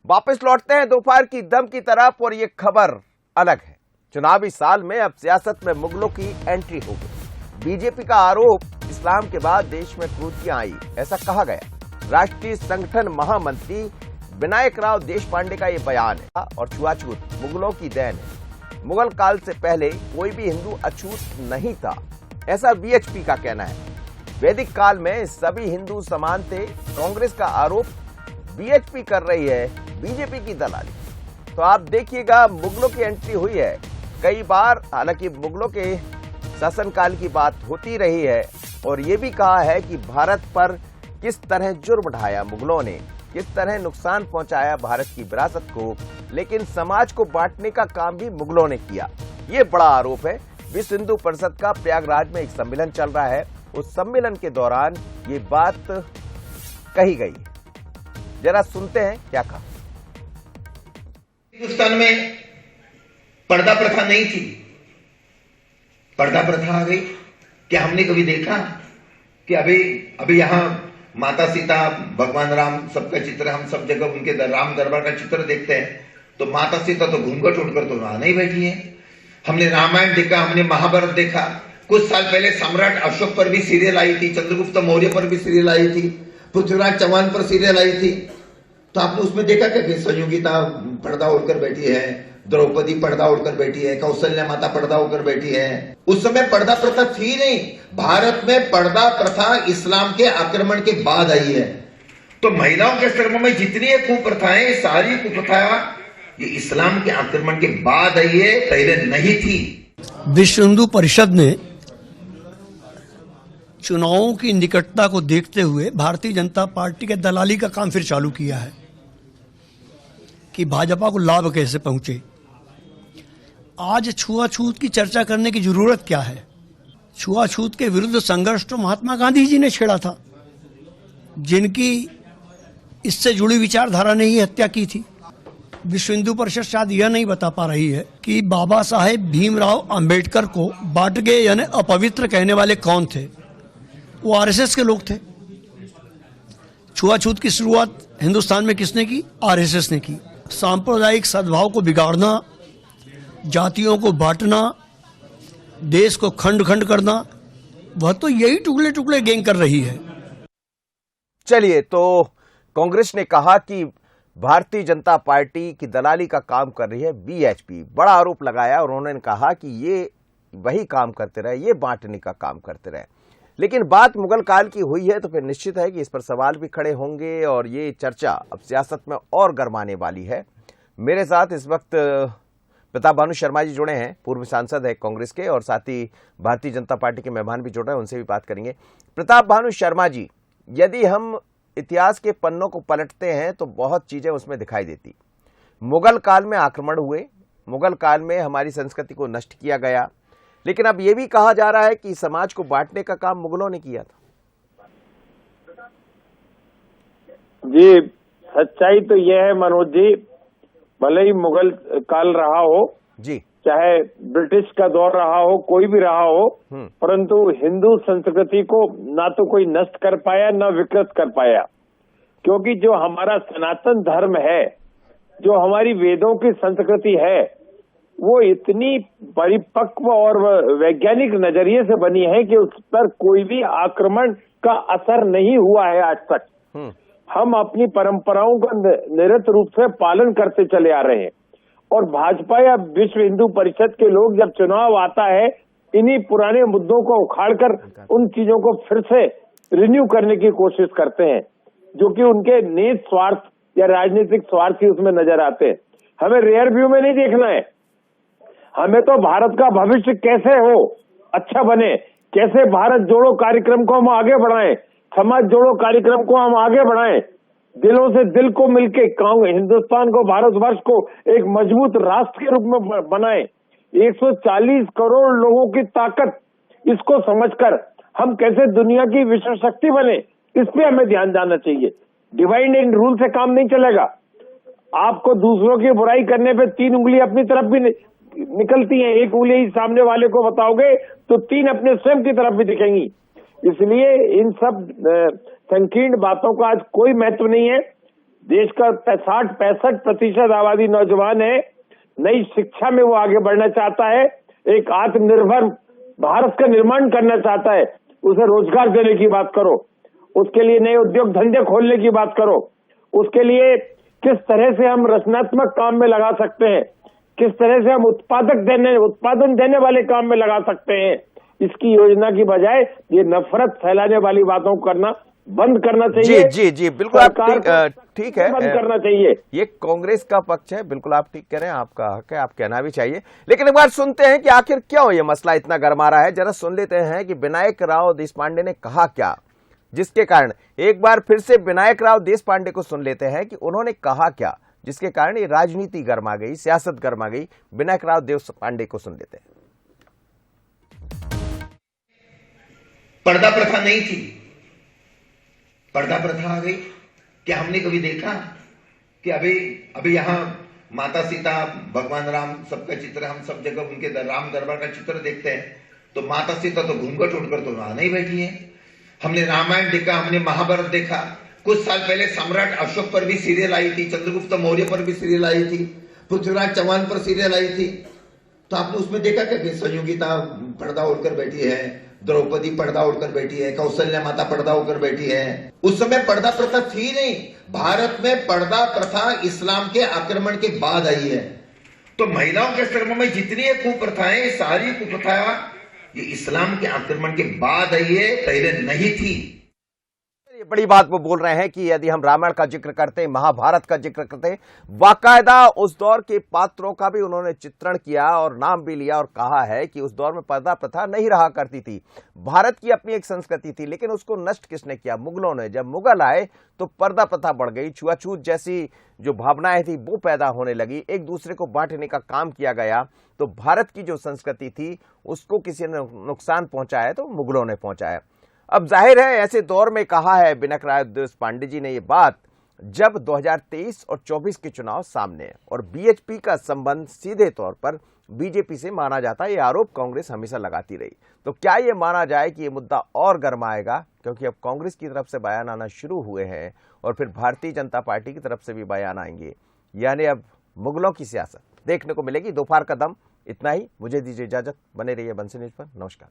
वापस लौटते हैं दोपहर की दम की तरफ और ये खबर अलग है। चुनावी साल में अब सियासत में मुगलों की एंट्री हो गई। बीजेपी का आरोप, इस्लाम के बाद देश में क्रांतियां आई, ऐसा कहा गया। राष्ट्रीय संगठन महामंत्री विनायक राव देशपांडे का ये बयान है। और छुआछूत मुगलों की देन है। मुगल काल से पहले कोई भी हिंदू अछूत नहीं था, ऐसा वीएचपी का कहना है। वैदिक काल में सभी हिंदू समान थे। कांग्रेस का आरोप बीएचपी कर रही है बीजेपी की दलाली। तो आप देखिएगा, मुगलों की एंट्री हुई है कई बार। हालांकि मुगलों के शासनकाल की बात होती रही है और ये भी कहा है कि भारत पर किस तरह जुर्म ढाया मुगलों ने, किस तरह नुकसान पहुंचाया भारत की विरासत को, लेकिन समाज को बांटने का काम भी मुगलों ने किया। ये बड़ा आरोप है। विश्व हिंदू परिषद का प्रयागराज में एक सम्मेलन चल रहा है। उस सम्मेलन के दौरान ये बात कही गई। जरा सुनते हैं क्या कहा। हिंदुस्तान में पर्दा प्रथा नहीं थी, पर्दा प्रथा आ गई। क्या हमने कभी देखा कि अभी यहां माता सीता, भगवान राम सबका चित्र, हम सब जगह उनके राम दरबार का चित्र देखते हैं, तो माता सीता तो घूंघट उठकर तो वहां नहीं बैठी है। हमने रामायण देखा, हमने महाभारत देखा। कुछ साल पहले सम्राट अशोक पर भी सीरियल आई थी, चंद्रगुप्त मौर्य पर भी सीरियल आई थी, पृथ्वीराज चौहान पर सीरियल आई थी। तो आपने उसमें देखा क्या कि संयोगिता पर्दा ओढ़कर बैठी है, द्रौपदी पर्दा ओढ़कर बैठी है, कौशल्या माता पर्दा ओढ़कर बैठी है। उस समय पर्दा प्रथा थी नहीं। भारत में पर्दा प्रथा इस्लाम के आक्रमण के बाद आई है। तो महिलाओं के धर्म में जितनी कुप्रथाएं, सारी कुप्रथा ये इस्लाम के आक्रमण के बाद आई है, पहले नहीं थी। विश्व हिंदू परिषद ने चुनावों की निकटता को देखते हुए भारतीय जनता पार्टी के दलाली का काम फिर चालू किया है कि भाजपा को लाभ कैसे पहुंचे। आज छुआछूत की चर्चा करने की जरूरत क्या है? छुआछूत के विरुद्ध संघर्ष तो महात्मा गांधी जी ने छेड़ा था, जिनकी इससे जुड़ी विचारधारा ने ही हत्या की थी। विश्व हिंदू परिषद शायद यह नहीं बता पा रही है कि बाबा साहेब भीमराव अंबेडकर को बांट गए यानी अपवित्र कहने वाले कौन थे। वो आरएसएस के लोग थे। छुआछूत की शुरुआत हिंदुस्तान में किसने की? आरएसएस ने की। सांप्रदायिक सद्भाव को बिगाड़ना, जातियों को बांटना, देश को खंड खंड करना, वह तो यही टुकड़े टुकड़े गैंग कर रही है। चलिए, तो कांग्रेस ने कहा कि भारतीय जनता पार्टी की दलाली का काम कर रही है बीएचपी। बड़ा आरोप लगाया और उन्होंने कहा कि ये वही काम करते रहे, ये बांटने का काम करते रहे। लेकिन बात मुगल काल की हुई है तो फिर निश्चित है कि इस पर सवाल भी खड़े होंगे और ये चर्चा अब सियासत में और गरमाने वाली है। मेरे साथ इस वक्त प्रताप भानु शर्मा जी जुड़े हैं, पूर्व सांसद है कांग्रेस के, और साथ ही भारतीय जनता पार्टी के मेहमान भी जुड़ रहे हैं, उनसे भी बात करेंगे। प्रताप भानु शर्मा जी, यदि हम इतिहास के पन्नों को पलटते हैं तो बहुत चीजें उसमें दिखाई देती। मुगल काल में आक्रमण हुए, मुगल काल में हमारी संस्कृति को नष्ट किया गया, लेकिन अब यह भी कहा जा रहा है कि समाज को बांटने का काम मुगलों ने किया था। जी, सच्चाई तो यह है मनोज जी, भले ही मुगल काल रहा हो जी, चाहे ब्रिटिश का दौर रहा हो, कोई भी रहा हो, परंतु हिंदू संस्कृति को ना तो कोई नष्ट कर पाया, ना विकृत कर पाया। क्योंकि जो हमारा सनातन धर्म है, जो हमारी वेदों की संस्कृति है, वो इतनी परिपक्व और वैज्ञानिक नजरिए से बनी है कि उस पर कोई भी आक्रमण का असर नहीं हुआ है आज तक। हम अपनी परंपराओं का निरंतर रूप से पालन करते चले आ रहे हैं। और भाजपा या विश्व हिंदू परिषद के लोग जब चुनाव आता है, इन्हीं पुराने मुद्दों को उखाड़कर उन चीजों को फिर से रिन्यू करने की कोशिश करते हैं, जो कि उनके निहित स्वार्थ या राजनीतिक स्वार्थ ही उसमें नजर आते हैं। हमें रियर व्यू में नहीं देखना है। हमें तो भारत का भविष्य कैसे हो, अच्छा बने, कैसे भारत जोड़ो कार्यक्रम को हम आगे बढ़ाएं, समाज जोड़ो कार्यक्रम को हम आगे बढ़ाएं, दिलों से दिल को मिलके हिंदुस्तान को, भारतवर्ष को एक मजबूत राष्ट्र के रूप में बनाएं। 140 करोड़ लोगों की ताकत, इसको समझकर हम कैसे दुनिया की विश्व शक्ति बने, इस पे हमें ध्यान देना चाहिए। डिवाइड एंड रूल से काम नहीं चलेगा। आपको दूसरों की बुराई करने पे 3 उंगली अपनी तरफ भी निकलती हैं, 1 उंगली सामने वाले को बताओगे तो 3 अपने स्वयं की तरफ भी दिखेंगी। इसलिए इन सब संकीर्ण बातों का आज कोई महत्व नहीं है। देश का 60-65% आबादी नौजवान है, नई शिक्षा में वो आगे बढ़ना चाहता है, एक आत्मनिर्भर भारत का निर्माण करना चाहता है, उसे रोजगार देने की बात करो, उसके लिए नए उद्योग धंधे खोलने की बात करो, उसके लिए किस तरह से हम रचनात्मक काम में लगा सकते हैं, किस तरह से हम उत्पादन देने वाले काम में लगा सकते हैं, इसकी योजना की बजाय ये नफरत फैलाने वाली बातों को करना बंद करना चाहिए। जी जी बिल्कुल, आप ठीक है, बंद करना चाहिए। ये कांग्रेस का पक्ष है, बिल्कुल आप ठीक कह रहे हैं, आपका हक है, आप कहना भी चाहिए। लेकिन एक बार सुनते हैं कि आखिर क्यों ये मसला इतना गर्मा रहा है। जरा सुन लेते हैं कि विनायक राव देशपांडे ने कहा क्या, जिसके कारण एक बार फिर से विनायक राव देशपांडे को सुन लेते हैं कि उन्होंने कहा क्या, जिसके कारण ये राजनीति गर्मा गई, सियासत गर्मा गई। विनायक राव देशपांडे को सुन लेते हैं। पर्दा प्रथा नहीं थी, पर्दा प्रथा आ गई। क्या हमने कभी देखा कि अभी यहाँ माता सीता, भगवान राम सबका चित्र, हम सब जगह उनके राम दरबार का चित्र देखते हैं, तो माता सीता तो घूंघट उठकर तो वहां नहीं बैठी है। हमने रामायण देखा, हमने महाभारत देखा, कुछ साल पहले सम्राट अशोक पर भी सीरियल आई थी, चंद्रगुप्त मौर्य पर भी सीरियल आई थी, पृथ्वीराज चौहान पर सीरियल आई थी। तो आपने उसमें देखा क्या कि संयोगिता पर्दा ओढ़कर बैठी है, द्रौपदी पर्दा ओढ़कर बैठी है, कौशल्या माता पर्दा ओढ़कर बैठी है। उस समय पर्दा प्रथा थी नहीं। भारत में पर्दा प्रथा इस्लाम के आक्रमण के बाद आई है। तो महिलाओं के संदर्भ में जितनी कुप्रथाएं, सारी कुप्रथा ये इस्लाम के आक्रमण के बाद आई है, पहले नहीं थी। ये बड़ी बात वो बोल रहे हैं कि यदि हम रामायण का जिक्र करते, महाभारत का जिक्र करते, बाकायदा उस दौर के पात्रों का भी उन्होंने चित्रण किया और नाम भी लिया और कहा है कि उस दौर में पर्दा प्रथा नहीं रहा करती थी। भारत की अपनी एक संस्कृति थी, लेकिन उसको नष्ट किसने किया? मुगलों ने। जब मुगल आए तो पर्दा प्रथा बढ़ गई, छुआछूत जैसी जो भावनाएं थी वो पैदा होने लगी, एक दूसरे को बांटने का काम किया गया। तो भारत की जो संस्कृति थी उसको किसी ने नुकसान पहुंचाया तो मुगलों ने पहुंचाया। अब जाहिर है ऐसे दौर में कहा है विनायक राव देशपांडे जी ने ये बात, जब 2023 और 24 के चुनाव सामने है और बीएचपी का संबंध सीधे तौर पर बीजेपी से माना जाता है। ये आरोप कांग्रेस हमेशा लगाती रही। तो क्या ये माना जाए कि ये मुद्दा और गर्माएगा, क्योंकि अब कांग्रेस की तरफ से बयान आना शुरू हुए हैं और फिर भारतीय जनता पार्टी की तरफ से भी बयान आएंगे, यानी अब मुगलों की सियासत देखने को मिलेगी। दोपहर का दम इतना ही, मुझे दीजिए इजाजत, बने रहिए बंसी न्यूज पर। नमस्कार।